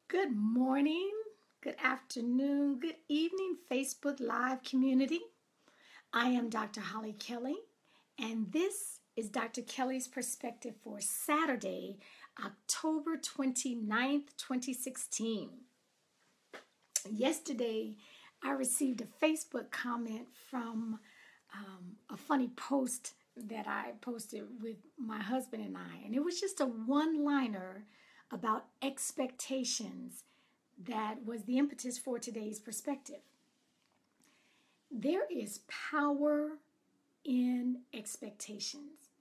Good morning, good afternoon, good evening, Facebook Live community. I am Dr. Holly Kelly, and this is Dr. Kelly's Perspective for Saturday, October 29th, 2016. Yesterday, I received a Facebook comment from a funny post that I posted with my husband and it was just a one-liner about expectations that was the impetus for today's perspective. There is power in expectations,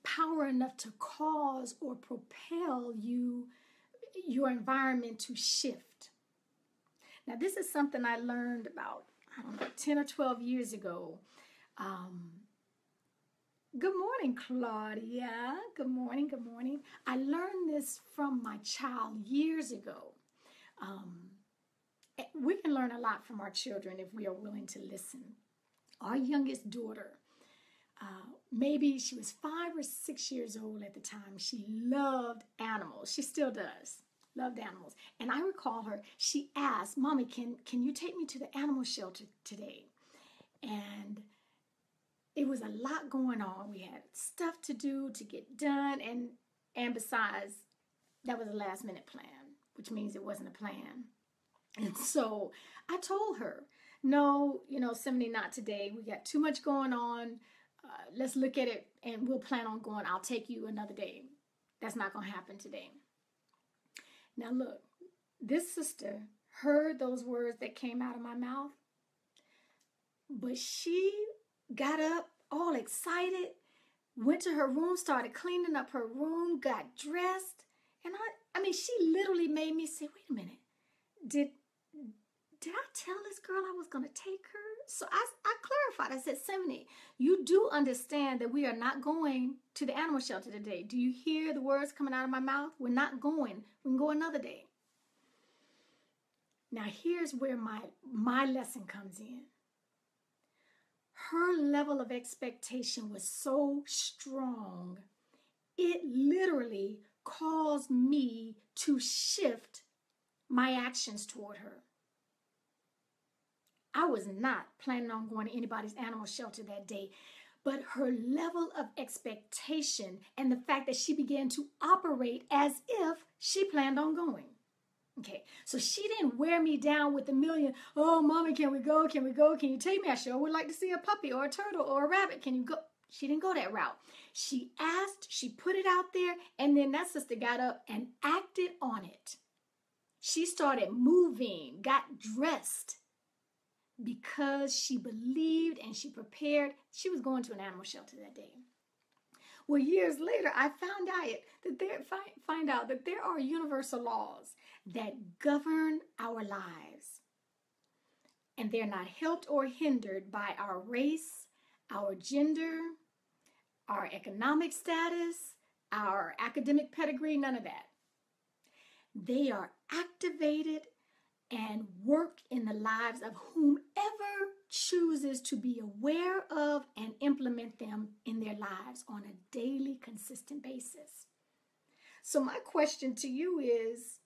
power enough to cause or propel your environment to shift. Now, this is something I learned about, 10 or 12 years ago. Good morning, Claudia. Good morning, good morning. I learned this from my child years ago. We can learn a lot from our children if we are willing to listen. Our youngest daughter, maybe she was 5 or 6 years old at the time. She loved animals. She still does. Loved animals. And I recall her, she asked, Mommy, can you take me to the animal shelter today? And it was a lot going on. We had stuff to do, to get done, and besides, that was a last minute plan, which means it wasn't a plan. And so I told her, no, Simone, not today. We got too much going on. Let's look at it and we'll plan on going. I'll take you another day. That's not going to happen today. Now look, this sister heard those words that came out of my mouth, but she got up all excited, went to her room, started cleaning up her room, got dressed. And she literally made me say, wait a minute, did I tell this girl I was going to take her? So I clarified. I said, Simone, you do understand that we are not going to the animal shelter today. Do you hear the words coming out of my mouth? We're not going. We can go another day. Now here's where my lesson comes in. Her level of expectation was so strong, it literally caused me to shift my actions toward her. I was not planning on going to anybody's animal shelter that day, but her level of expectation and the fact that she began to operate as if she planned on going. Okay, so she didn't wear me down with a million, oh, Mommy, can we go? Can we go? Can you take me? I sure would like to see a puppy or a turtle or a rabbit. Can you go? She didn't go that route. She asked, she put it out there, and then that sister got up and acted on it. She started moving, got dressed, because she believed and she prepared. She was going to an animal shelter that day. Well, years later, I found out that there are universal laws that govern our lives. And they're not helped or hindered by our race, our gender, our economic status, our academic pedigree, none of that. They are activated and work in the lives of whomever chooses to be aware of and implement them in their lives on a daily, consistent basis. So my question to you is,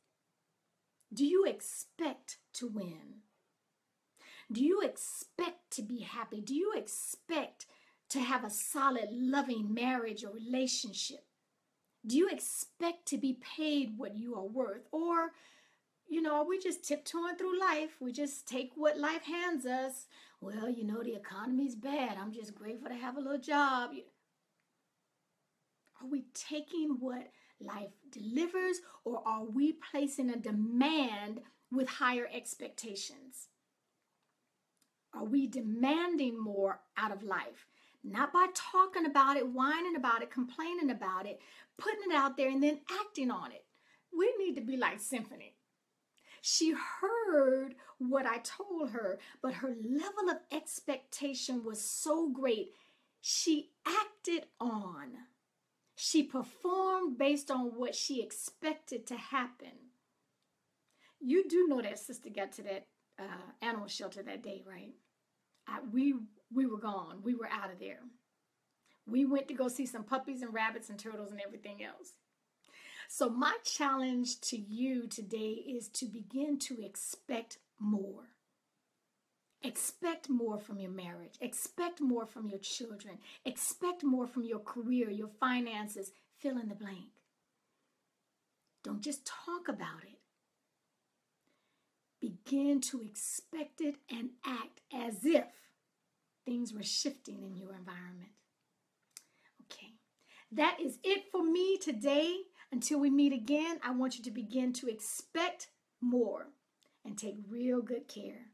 do you expect to win? Do you expect to be happy? Do you expect to have a solid, loving marriage or relationship? Do you expect to be paid what you are worth? Or we just tiptoeing through life. We just take what life hands us. Well, the economy's bad. I'm just grateful to have a little job. Are we taking what life delivers, or are we placing a demand with higher expectations? Are we demanding more out of life? Not by talking about it, whining about it, complaining about it, putting it out there, and then acting on it. We need to be like Symphony. She heard what I told her, but her level of expectation was so great. She acted on. She performed based on what she expected to happen. You do know that sister got to that animal shelter that day, right? We were gone. We were out of there. We went to go see some puppies and rabbits and turtles and everything else. So my challenge to you today is to begin to expect more. Expect more from your marriage. Expect more from your children. Expect more from your career, your finances. Fill in the blank. Don't just talk about it. Begin to expect it and act as if things were shifting in your environment. Okay, that is it for me today. Until we meet again, I want you to begin to expect more and take real good care